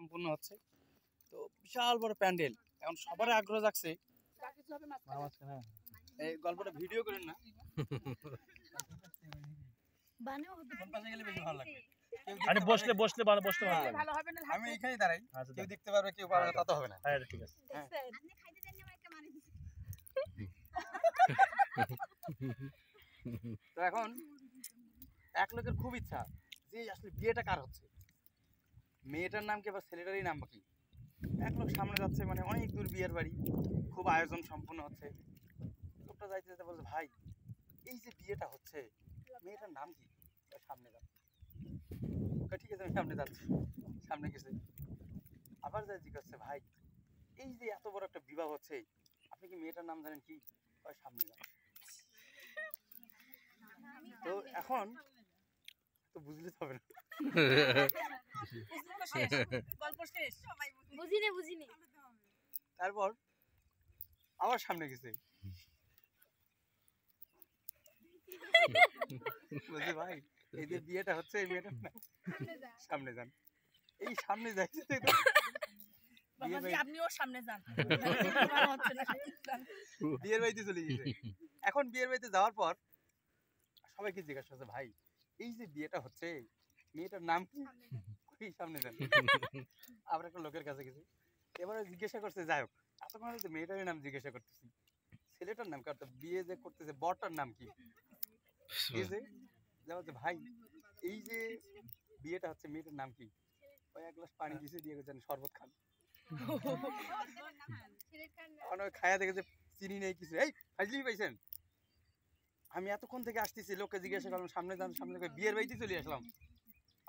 সম্পূর্ণ হচ্ছে। তো বিশাল বড় প্যান্ডেল, এখন সবার আগ্রহ জাগছে। এই গল্পটা ভিডিও করেন না, কোন পাশে গেলে বেশি ভালো লাগবে? আরে বসলে বসলে ভালো, বসতে ভালো লাগবে। ভালো হবে না আমি এখানেই দাঁড়াই, আচ্ছা, কেউ দেখতে পারবে কেউ পারবে না, তা তো হবে না। হ্যাঁ ঠিক আছে। আপনি খাইতে দেন না একটা মারি দিছি। তো এখন এক লোকের খুব ইচ্ছা যে আসলে বিয়েটা কার হচ্ছে, মেয়েটার নাম কি বা ছেলেটারই নাম কি। এক লোক সামনে যাচ্ছে, মানে অনেক দূর বিয়ের বাড়ি, খুব আয়োজন সম্পূর্ণ হচ্ছে। লোকটা যাইতে যেতে বলছে, ভাই এই যে বিয়েটা হচ্ছে মেয়েটার নাম কি? সামনে যান। ঠিক আছে আমি সামনে যাচ্ছি। সামনে গেছে, আবার যাই জিজ্ঞাসা, ভাই এই যে এত বড় একটা বিবাহ হচ্ছে আপনি কি মেয়েটার নাম জানেন কি? সামনে যান। তো এখন তো বুঝলে তো হবে না। বুঝিনি তারপর আবার সামনে গেছে, বলছে ভাই এই যে বিয়েটা হচ্ছে এই মেয়েটার নাম সামনে যান। এই সামনে যাইছে আপনিও সামনে যান। বিয়ের বাড়িতে চলে গেছে। এখন বিয়ের বাড়িতে যাওয়ার পর সবাইকে জিজ্ঞাসা করছে, ভাই এই যে বিয়েটা হচ্ছে মেয়েটার নাম কি? সামনে যান। আবার একটা লোকের কাছে গেছে, এবারে জিজ্ঞাসা করছে, যাই হোক এতক্ষণ তো মেয়েটার নাম জিজ্ঞাসা করতেছি, ছেলেটার নাম কার, বিয়ে যে করতেছে বরটার নাম কি? ভাই এই যে বিয়েটা হচ্ছে মেয়েটার নাম কি? ওই এক গ্লাস পানি দিছে, দিয়ে গেছেন শরবত খান। খায়া দেখেছে চিনি নেই কিছু। এই ফাইজলি পাইছেন, আমি এতক্ষণ থেকে আসতেছি, লোককে জিজ্ঞাসা করলাম সামনে যান সামনে, বিয়ের বাড়িতে চলে আসলাম।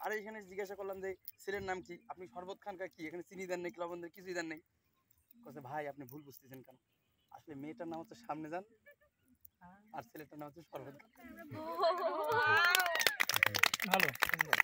আর এখানে জিজ্ঞাসা করলাম যে ছেলের নাম কি, আপনি শরবত খান কি, এখানে চিনি দেন নেই, লবণ দেন, কিছুই দেন নেই। বলছে ভাই আপনি ভুল বুঝতেছেন কেন, আসলে মেয়েটার নাম হচ্ছে সামনে যান আর ছেলেটার নাম হচ্ছে শরবত খান। ভালো সুন্দর।